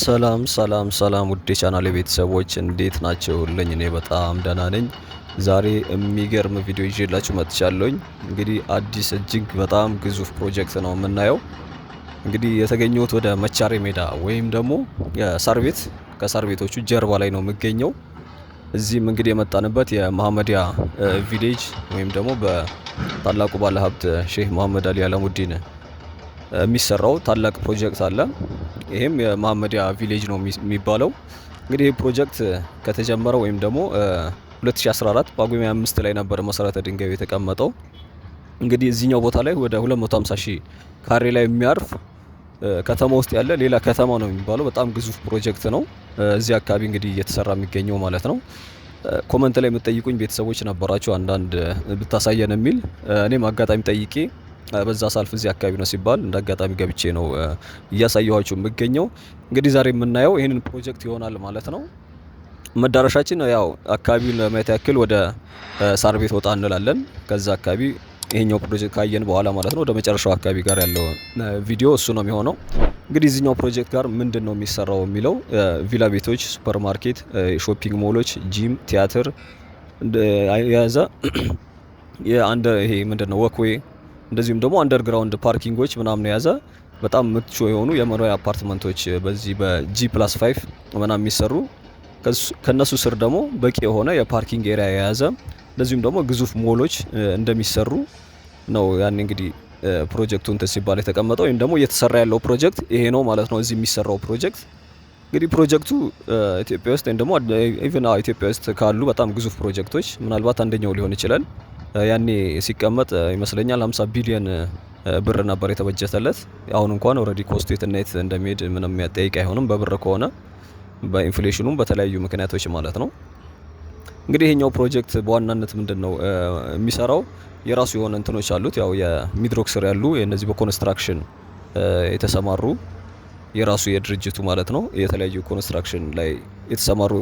ሰላም ሰላም ሰላም ውድ የቻናሌ ቤተሰቦች እንዴት ናችሁልኝ? እኔ በጣም ደህና ነኝ። ዛሬ የሚገርም ቪዲዮ ይዤላችሁ መጥቻለሁኝ። እንግዲህ አዲስ እጅግ በጣም ግዙፍ ፕሮጀክት ነው የምናየው። እንግዲህ የተገኘሁት ወደ መቻሬ ሜዳ ወይም ደግሞ የሳር ቤት ከሳር ቤቶቹ ጀርባ ላይ ነው የሚገኘው። እዚህም እንግዲህ የመጣንበት የመሐመዲያ ቪሌጅ ወይም ደግሞ በታላቁ ባለሀብት ሼህ መሐመድ አሊ አላሙዲን የሚሰራው ታላቅ ፕሮጀክት አለ። ይሄም የመሐመዲያ ቪሌጅ ነው የሚባለው። እንግዲህ ይህ ፕሮጀክት ከተጀመረ ወይም ደግሞ 2014 ጳጉሜ 5 ላይ ነበር መሰረተ ድንጋዩ የተቀመጠው። እንግዲህ እዚህኛው ቦታ ላይ ወደ 250 ሺህ ካሬ ላይ የሚያርፍ ከተማ ውስጥ ያለ ሌላ ከተማ ነው የሚባለው። በጣም ግዙፍ ፕሮጀክት ነው እዚህ አካባቢ እንግዲህ እየተሰራ የሚገኘው ማለት ነው። ኮመንት ላይ የምትጠይቁኝ ቤተሰቦች ነበራችሁ አንዳንድ ብታሳየን የሚል እኔም አጋጣሚ ጠይቄ በዛ ሳልፍ እዚህ አካባቢ ነው ሲባል እንደ አጋጣሚ ገብቼ ነው እያሳየኋችሁ የምገኘው። እንግዲህ ዛሬ የምናየው ይህንን ፕሮጀክት ይሆናል ማለት ነው። መዳረሻችን ያው አካባቢውን ለማየት ያክል ወደ ሳር ቤት ወጣ እንላለን። ከዛ አካባቢ ይሄኛው ፕሮጀክት ካየን በኋላ ማለት ነው ወደ መጨረሻው አካባቢ ጋር ያለው ቪዲዮ እሱ ነው የሚሆነው። እንግዲህ እዚህኛው ፕሮጀክት ጋር ምንድን ነው የሚሰራው የሚለው ቪላ ቤቶች፣ ሱፐር ማርኬት፣ ሾፒንግ ሞሎች፣ ጂም፣ ቲያትር የያዘ ይሄ ምንድን ነው ወክዌይ እንደዚሁም ደግሞ አንደርግራውንድ ፓርኪንጎች ምናምን የያዘ በጣም ምቹ የሆኑ የመኖሪያ አፓርትመንቶች በዚህ በG+5 ምናምን የሚሰሩ ከነሱ ስር ደግሞ በቂ የሆነ የፓርኪንግ ኤሪያ የያዘ እንደዚሁም ደግሞ ግዙፍ ሞሎች እንደሚሰሩ ነው። ያን እንግዲህ ፕሮጀክቱ እንትን ሲባል የተቀመጠው ወይም ደግሞ እየተሰራ ያለው ፕሮጀክት ይሄ ነው ማለት ነው። እዚህ የሚሰራው ፕሮጀክት እንግዲህ ፕሮጀክቱ ኢትዮጵያ ውስጥ ወይም ደግሞ ኢቭን ኢትዮጵያ ውስጥ ካሉ በጣም ግዙፍ ፕሮጀክቶች ምናልባት አንደኛው ሊሆን ይችላል። ያኔ ሲቀመጥ ይመስለኛል 50 ቢሊዮን ብር ነበር የተበጀተለት። አሁን እንኳን ኦልሬዲ ኮስቱ የት እንደሚሄድ ምንም የሚያጠይቅ አይሆንም በብር ከሆነ በኢንፍሌሽኑም በተለያዩ ምክንያቶች ማለት ነው። እንግዲህ ይሄኛው ፕሮጀክት በዋናነት ምንድነው የሚሰራው የራሱ የሆነ እንትኖች አሉት። ያው የሚድሮክ ስር ያሉ የነዚህ በኮንስትራክሽን የተሰማሩ የራሱ የድርጅቱ ማለት ነው የተለያዩ ኮንስትራክሽን ላይ የተሰማሩ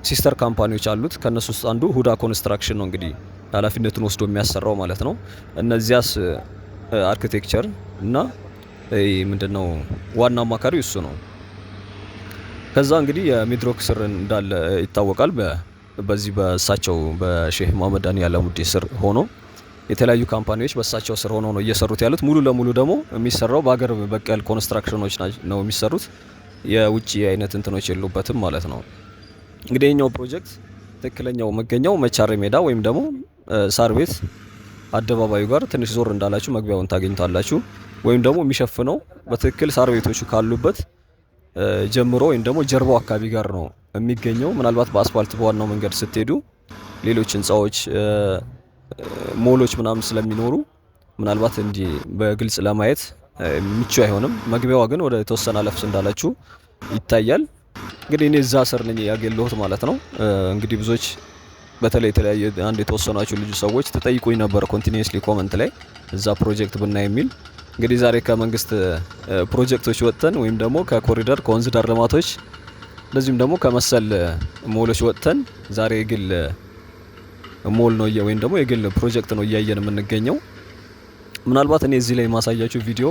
ሲስተር ካምፓኒዎች አሉት። ከነሱ ውስጥ አንዱ ሁዳ ኮንስትራክሽን ነው እንግዲህ ኃላፊነቱን ወስዶ የሚያሰራው ማለት ነው። እነዚያስ አርኪቴክቸር እና ምንድነው ዋና አማካሪው እሱ ነው። ከዛ እንግዲህ የሚድሮክ ስር እንዳለ ይታወቃል። በዚህ በእሳቸው በሼህ መሐመድ አሊ አላሙዲን ስር ሆኖ የተለያዩ ካምፓኒዎች በእሳቸው ስር ሆኖ ነው እየሰሩት ያሉት። ሙሉ ለሙሉ ደግሞ የሚሰራው በሀገር በቀል ኮንስትራክሽኖች ነው የሚሰሩት። የውጭ አይነት እንትኖች የሉበትም ማለት ነው። እንግዲህ የኛው ፕሮጀክት ትክክለኛው መገኛው መቻሬ ሜዳ ወይም ደግሞ ሳር ቤት አደባባዩ ጋር ትንሽ ዞር እንዳላችሁ መግቢያውን ታገኙታላችሁ። ወይም ደግሞ የሚሸፍነው በትክክል ሳር ቤቶቹ ካሉበት ጀምሮ ወይም ደግሞ ጀርባው አካባቢ ጋር ነው የሚገኘው። ምናልባት በአስፋልት በዋናው መንገድ ስትሄዱ ሌሎች ህንጻዎች ሞሎች ምናምን ስለሚኖሩ ምናልባት እንዲህ በግልጽ ለማየት ምቹ አይሆንም። መግቢያዋ ግን ወደ ተወሰነ አለፍስ እንዳላችሁ ይታያል። እንግዲህ እኔ እዛ ስር ነኝ ያገለሁት ማለት ነው። እንግዲህ ብዙዎች በተለይ የተለያየ አንድ የተወሰናችሁ ልጅ ሰዎች ተጠይቁኝ ነበር ኮንቲኒየስሊ ኮመንት ላይ እዛ ፕሮጀክት ብናይ የሚል። እንግዲህ ዛሬ ከመንግስት ፕሮጀክቶች ወጥተን ወይም ደግሞ ከኮሪደር ከወንዝ ዳር ልማቶች እንደዚሁም ደግሞ ከመሰል ሞሎች ወጥተን ዛሬ የግል ሞል ነው ወይም ደግሞ የግል ፕሮጀክት ነው እያየን የምንገኘው። ምናልባት እኔ እዚህ ላይ ማሳያችሁ ቪዲዮ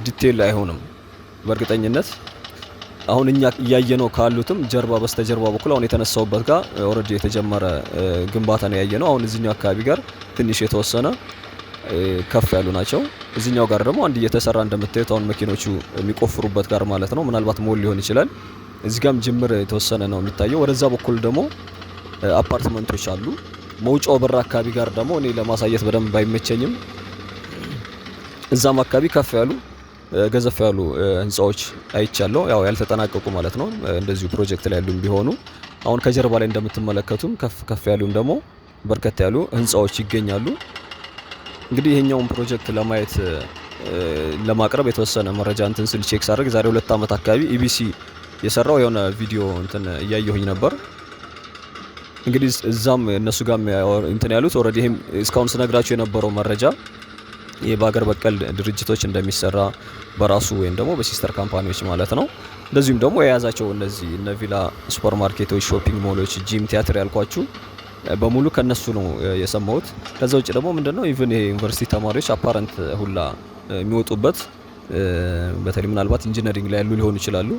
ዲቴል አይሆንም በእርግጠኝነት። አሁን እኛ እያየነው ካሉትም ጀርባ በስተጀርባ በኩል አሁን የተነሳውበት ጋር ኦልሬዲ የተጀመረ ግንባታ ነው ያየነው። አሁን እዚህኛው አካባቢ ጋር ትንሽ የተወሰነ ከፍ ያሉ ናቸው። እዚህኛው ጋር ደግሞ አንድ እየተሰራ እንደምታዩት አሁን መኪኖቹ የሚቆፍሩበት ጋር ማለት ነው። ምናልባት ሞል ሊሆን ይችላል። እዚህ ጋርም ጅምር የተወሰነ ነው የሚታየው። ወደዛ በኩል ደግሞ አፓርትመንቶች አሉ። መውጫው በር አካባቢ ጋር ደግሞ እኔ ለማሳየት በደንብ ባይመቸኝም እዛም አካባቢ ከፍ ያሉ ገዘፍ ያሉ ህንጻዎች አይቻለሁ። ያው ያልተጠናቀቁ ማለት ነው። እንደዚሁ ፕሮጀክት ላይ ያሉም ቢሆኑ አሁን ከጀርባ ላይ እንደምትመለከቱም ከፍ ያሉም ደግሞ በርከት ያሉ ህንጻዎች ይገኛሉ። እንግዲህ ይሄኛውን ፕሮጀክት ለማየት ለማቅረብ የተወሰነ መረጃ እንትን ስል ቼክ ሳደርግ ዛሬ 2 አመት አካባቢ ኢቢሲ የሰራው የሆነ ቪዲዮ እንትን እያየሁኝ ነበር። እንግዲህ እዛም እነሱ ጋር እንትን ያሉት ኦልሬዲ ይሄም እስካሁን ስነግራችሁ የነበረው መረጃ ይሄ በሀገር በቀል ድርጅቶች እንደሚሰራ በራሱ ወይም ደግሞ በሲስተር ካምፓኒዎች ማለት ነው። እንደዚሁም ደግሞ የያዛቸው እነዚህ እነ ቪላ፣ ሱፐር ማርኬቶች፣ ሾፒንግ ሞሎች፣ ጂም፣ ቲያትር ያልኳችሁ በሙሉ ከነሱ ነው የሰማሁት። ከዛ ውጭ ደግሞ ምንድነው ኢቭን ይሄ ዩኒቨርሲቲ ተማሪዎች አፓረንት ሁላ የሚወጡበት በተለይ ምናልባት ኢንጂነሪንግ ላይ ያሉ ሊሆኑ ይችላሉ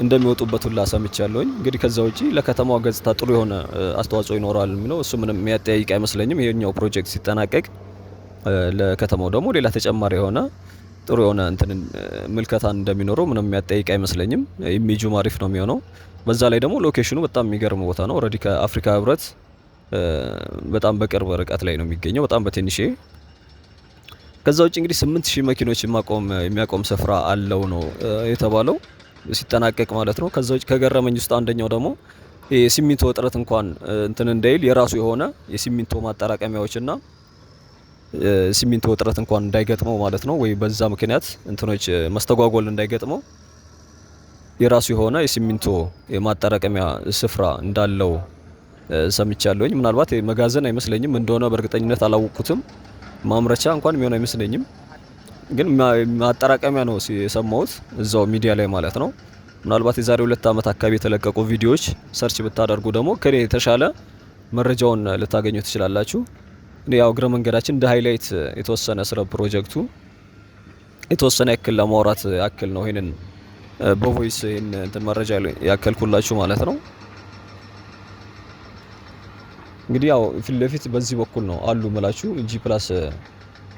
እንደሚወጡበት ሁላ ሰምቻለሁኝ። እንግዲህ ከዛ ውጪ ለከተማዋ ገጽታ ጥሩ የሆነ አስተዋጽኦ ይኖራል የሚለው እሱ ምንም የሚያጠያይቅ አይመስለኝም። ይሄኛው ፕሮጀክት ሲጠናቀቅ ለከተማው ደግሞ ሌላ ተጨማሪ የሆነ ጥሩ የሆነ እንትን ምልከታን እንደሚኖረው ምንም የሚያጠያይቅ አይመስለኝም። ኢሜጁም አሪፍ ነው የሚሆነው። በዛ ላይ ደግሞ ሎኬሽኑ በጣም የሚገርም ቦታ ነው። ኦልሬዲ ከአፍሪካ ህብረት በጣም በቅርብ ርቀት ላይ ነው የሚገኘው፣ በጣም በትንሽ። ከዛ ውጭ እንግዲህ 8000 መኪኖች የሚያቆም ስፍራ አለው ነው የተባለው ሲጠናቀቅ ማለት ነው። ከዛ ውጭ ከገረመኝ ውስጥ አንደኛው ደግሞ የሲሚንቶ እጥረት እንኳን እንትን እንዳይል የራሱ የሆነ የሲሚንቶ ማጠራቀሚያዎችና ሲሚንቶ እጥረት እንኳን እንዳይገጥመው ማለት ነው፣ ወይ በዛ ምክንያት እንትኖች መስተጓጎል እንዳይገጥመው የራሱ የሆነ የሲሚንቶ የማጠራቀሚያ ስፍራ እንዳለው ሰምቻለሁኝ። ምናልባት መጋዘን አይመስለኝም እንደሆነ በእርግጠኝነት አላወቅኩትም። ማምረቻ እንኳን የሚሆን አይመስለኝም፣ ግን ማጠራቀሚያ ነው የሰማሁት እዛው ሚዲያ ላይ ማለት ነው። ምናልባት የዛሬ 2 ዓመት አካባቢ የተለቀቁ ቪዲዮዎች ሰርች ብታደርጉ ደግሞ ከኔ የተሻለ መረጃውን ልታገኙ ትችላላችሁ። ያው እግረ መንገዳችን እንደ ሃይላይት የተወሰነ ስለ ፕሮጀክቱ የተወሰነ ያክል ለማውራት ያክል ነው ይሄንን በቮይስ ይሄን እንትን መረጃ ያከልኩላችሁ ማለት ነው። እንግዲህ ያው ፊት ለፊት በዚህ በኩል ነው አሉ መላችሁ G+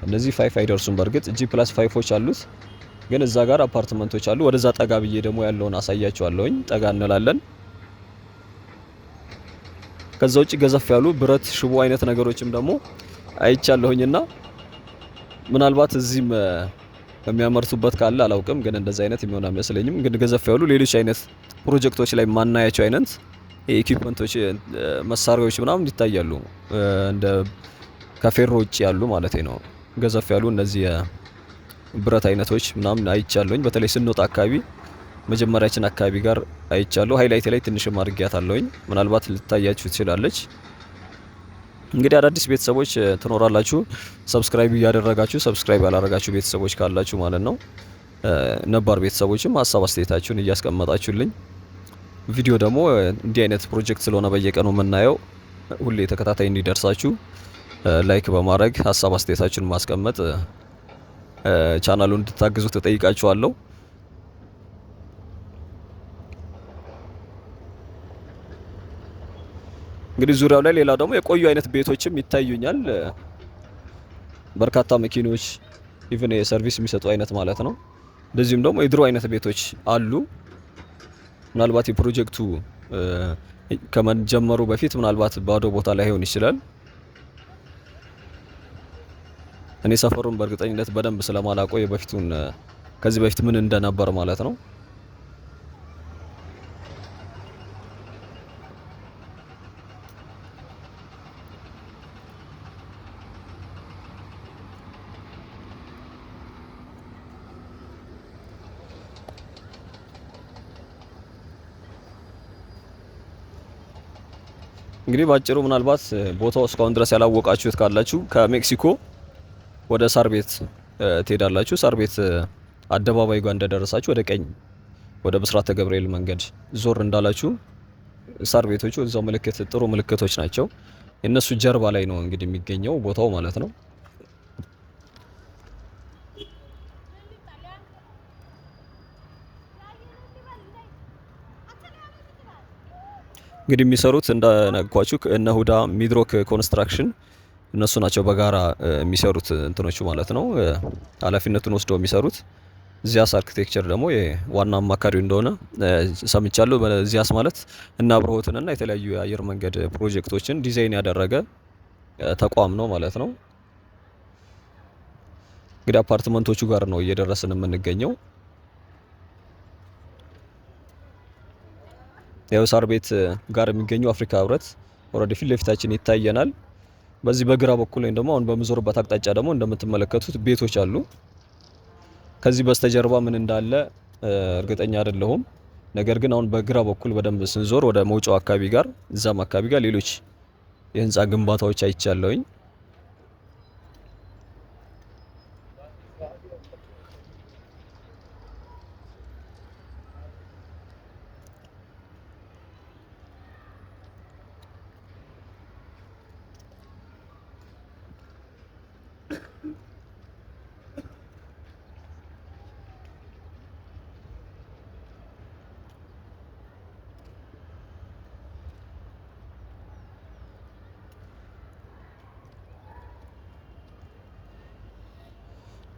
እነዚህ 5 አይደርሱም። በርግጥ G+5ዎች አሉት፣ ግን እዛ ጋር አፓርትመንቶች አሉ። ወደዛ ጠጋ ብዬ ደግሞ ያለውን አሳያችኋለሁኝ። ጠጋ እንላለን። ከዛ ውጪ ገዘፍ ያሉ ብረት ሽቦ አይነት ነገሮችም ደግሞ አይቻለሁኝና ምናልባት እዚህም የሚያመርቱበት ካለ አላውቅም፣ ግን እንደዚህ አይነት የሚሆን አይመስለኝም። ግን ገዘፍ ያሉ ሌሎች አይነት ፕሮጀክቶች ላይ ማናያቸው አይነት ኢኩዊፕመንቶች መሳሪያዎች ምናምን ይታያሉ፣ እንደ ከፌሮ ውጭ ያሉ ማለት ነው። ገዘፍ ያሉ እነዚህ ብረት አይነቶች ምናምን አይቻለሁኝ። በተለይ ስንወጣ አካባቢ መጀመሪያችን አካባቢ ጋር አይቻለሁ። ሃይላይት ላይ ትንሽም አድርጊያታለሁኝ፣ ምናልባት ልታያችሁ ትችላለች። እንግዲህ አዳዲስ ቤተሰቦች ትኖራላችሁ፣ ሰብስክራይብ እያደረጋችሁ፣ ሰብስክራይብ ያላደረጋችሁ ቤተሰቦች ካላችሁ ማለት ነው። ነባር ቤተሰቦችም ሀሳብ አስተያየታችሁን እያስቀመጣችሁልኝ፣ ቪዲዮ ደግሞ እንዲህ አይነት ፕሮጀክት ስለሆነ በየቀኑ የምናየው ሁሌ ተከታታይ እንዲደርሳችሁ ላይክ በማድረግ ሀሳብ አስተያየታችሁን ማስቀመጥ ቻናሉን እንድታግዙ ተጠይቃችኋለሁ። እንግዲህ ዙሪያው ላይ ሌላ ደግሞ የቆዩ አይነት ቤቶችም ይታዩኛል። በርካታ መኪኖች ኢቭን የሰርቪስ የሚሰጡ አይነት ማለት ነው። እንደዚሁም ደግሞ የድሮ አይነት ቤቶች አሉ። ምናልባት የፕሮጀክቱ ከመጀመሩ በፊት ምናልባት ባዶ ቦታ ላይ ሆን ይችላል። እኔ ሰፈሩን በእርግጠኝነት በደንብ ስለማላውቀው የበፊቱን ከዚህ በፊት ምን እንደነበር ማለት ነው። እንግዲህ ባጭሩ ምናልባት ቦታው እስካሁን ድረስ ያላወቃችሁት ካላችሁ ከሜክሲኮ ወደ ሳር ቤት ትሄዳላችሁ። ሳር ቤት አደባባይ ጋር እንደደረሳችሁ ወደ ቀኝ ወደ ብስራተ ገብርኤል መንገድ ዞር እንዳላችሁ ሳር ቤቶቹ እዛው ምልክት ጥሩ ምልክቶች ናቸው። የነሱ ጀርባ ላይ ነው እንግዲህ የሚገኘው ቦታው ማለት ነው። እንግዲህ የሚሰሩት እንደነጓችሁ እነ ሁዳ ሚድሮክ ኮንስትራክሽን እነሱ ናቸው በጋራ የሚሰሩት እንትኖቹ ማለት ነው። ኃላፊነቱን ወስደው የሚሰሩት ዚያስ አርኪቴክቸር ደግሞ የዋና አማካሪው እንደሆነ ሰምቻለሁ። ዚያስ ማለት እና አብርሆትንና የተለያዩ የአየር መንገድ ፕሮጀክቶችን ዲዛይን ያደረገ ተቋም ነው ማለት ነው። እንግዲህ አፓርትመንቶቹ ጋር ነው እየደረስን የምንገኘው። ያው ሳር ቤት ጋር የሚገኘው አፍሪካ ህብረት ኦልሬዲ ፊት ለፊታችን ይታየናል። በዚህ በግራ በኩል ወይም ደግሞ አሁን በምዞርበት አቅጣጫ ደግሞ እንደምትመለከቱት ቤቶች አሉ። ከዚህ በስተጀርባ ምን እንዳለ እርግጠኛ አይደለሁም። ነገር ግን አሁን በግራ በኩል በደንብ ስንዞር ወደ መውጫው አካባቢ ጋር እዛም አካባቢ ጋር ሌሎች የህንፃ ግንባታዎች አይቻለሁኝ።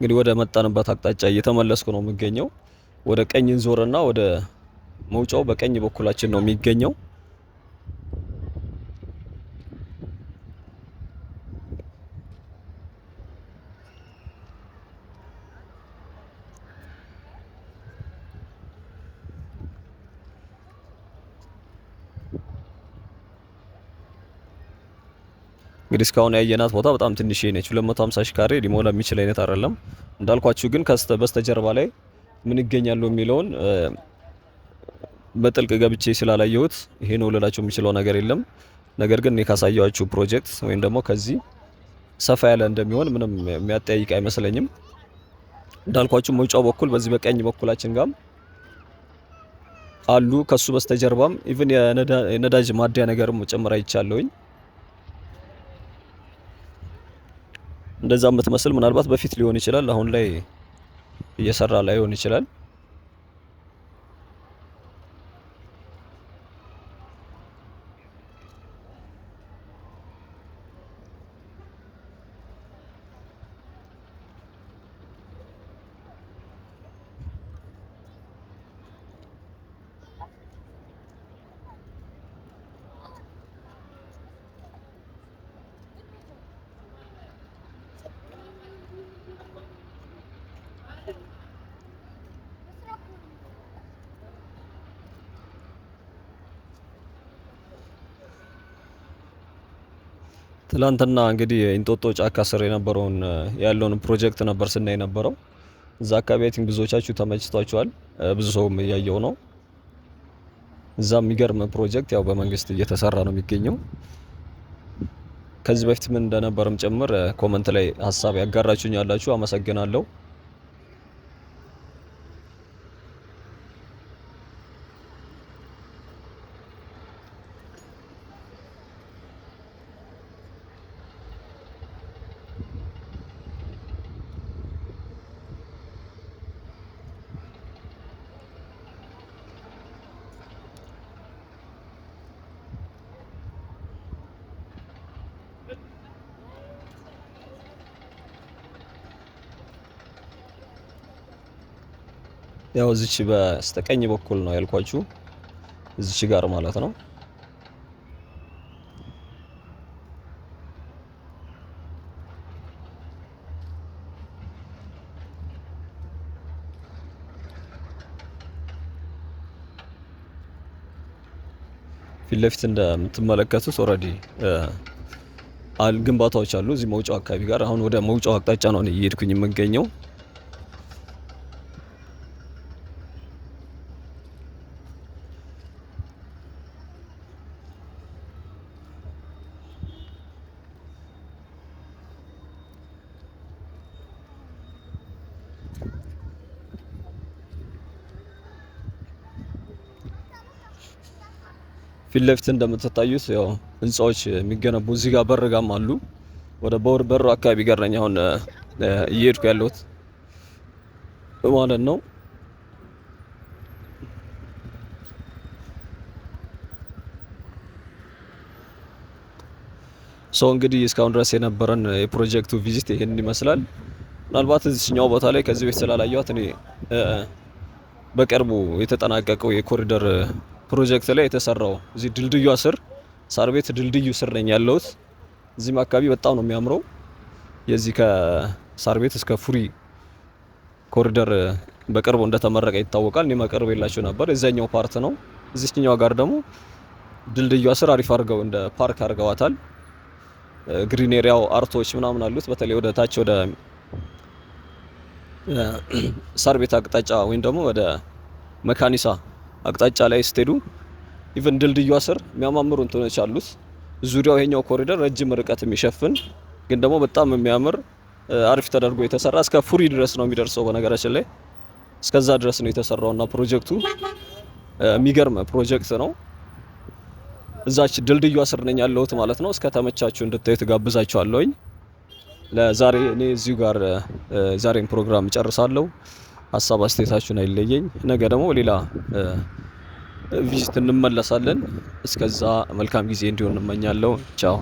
እንግዲህ ወደ መጣንበት አቅጣጫ እየተመለስኩ ነው የሚገኘው። ወደ ቀኝ እንዞርና ወደ መውጫው በቀኝ በኩላችን ነው የሚገኘው። እንግዲህ እስካሁን ያየናት ቦታ በጣም ትንሽ ነች። 250 ሺህ ካሬ ሊሞላ የሚችል አይነት አይደለም። እንዳልኳችሁ ግን በስተጀርባ ላይ ምን ይገኛሉ የሚለውን በጥልቅ ገብቼ ስላላየሁት ይሄ ነው ልላችሁ የሚችለው ነገር የለም። ነገር ግን እኔ ካሳየኋችሁ ፕሮጀክት ወይም ደግሞ ከዚህ ሰፋ ያለ እንደሚሆን ምንም የሚያጠያይቅ አይመስለኝም። እንዳልኳችሁ መውጫው በኩል በዚህ በቀኝ በኩላችን ጋም አሉ። ከሱ በስተጀርባም ኢቭን የነዳጅ ማደያ ነገርም ጨምራ ይቻለውኝ። እንደዛ የምትመስል ምናልባት በፊት ሊሆን ይችላል፣ አሁን ላይ እየሰራ ላይሆን ይችላል። ትላንትና እንግዲህ እንጦጦ ጫካ ስር የነበረውን ያለውን ፕሮጀክት ነበር ስናይ ነበረው። እዛ አካባቢ አይ ቲንክ ብዙዎቻችሁ ተመችቷችኋል። ብዙ ሰውም እያየው ነው። እዛ የሚገርም ፕሮጀክት ያው በመንግስት እየተሰራ ነው የሚገኘው። ከዚህ በፊት ምን እንደነበርም ጭምር ኮመንት ላይ ሀሳብ ያጋራችሁኝ ያላችሁ አመሰግናለሁ። ያው እዚች በስተቀኝ በኩል ነው ያልኳችሁ፣ እዚች ጋር ማለት ነው። ፊት ለፊት እንደምትመለከቱት ኦልሬዲ ግንባታዎች አሉ እዚህ መውጫው አካባቢ ጋር። አሁን ወደ መውጫው አቅጣጫ ነው እየሄድኩኝ የምገኘው። ፊት ለፊት እንደምትታዩት ያው ህንጻዎች የሚገነቡ እዚህ ጋር በርጋም አሉ። ወደ በሩ አካባቢ ጋር ነኝ አሁን እየሄድኩ ያለሁት ማለት ነው። ሰው እንግዲህ እስካሁን ድረስ የነበረን የፕሮጀክቱ ቪዚት ይሄን ይመስላል። ምናልባት እዚህኛው ቦታ ላይ ከዚህ በፊት ስላላየኋት እኔ በቅርቡ የተጠናቀቀው የኮሪደር ፕሮጀክት ላይ የተሰራው እዚህ ድልድዩ ስር ሳር ቤት ድልድዩ ስር ነኝ ያለሁት። እዚህም አካባቢ በጣም ነው የሚያምረው። የዚህ ከሳር ቤት እስከ ፉሪ ኮሪደር በቅርቡ እንደተመረቀ ይታወቃል። እኔ መቅረብ የላችሁ ነበር። የዛኛው ፓርት ነው። እዚህኛው ጋር ደግሞ ድልድዩ ስር አሪፍ አድርገው እንደ ፓርክ አድርገዋታል። ግሪን ኤሪያው አርቶች ምናምን አሉት። በተለይ ወደ ታች ወደ ሳር ቤት አቅጣጫ ወይም ደግሞ ወደ መካኒሳ አቅጣጫ ላይ ስትሄዱ ኢቭን ድልድዩ ስር የሚያማምሩ እንትኖች አሉት። ዙሪያው ይሄኛው ኮሪደር ረጅም ርቀት የሚሸፍን ግን ደግሞ በጣም የሚያምር አሪፍ ተደርጎ የተሰራ እስከ ፉሪ ድረስ ነው የሚደርሰው። በነገራችን ላይ እስከዛ ድረስ ነው የተሰራውና ፕሮጀክቱ የሚገርም ፕሮጀክት ነው። እዛች ድልድዩ ስር ነኝ ያለሁት ማለት ነው። እስከ ተመቻችሁ እንድታዩ ተጋብዛችኋለሁኝ። ለዛሬ እኔ እዚሁ ጋር ዛሬን ፕሮግራም ጨርሳለሁ። ሀሳብ አስተያየታችሁን አይለየኝ። ነገ ደግሞ ሌላ ቪዚት እንመለሳለን። እስከዛ መልካም ጊዜ እንዲሆን እመኛለሁ። ቻው።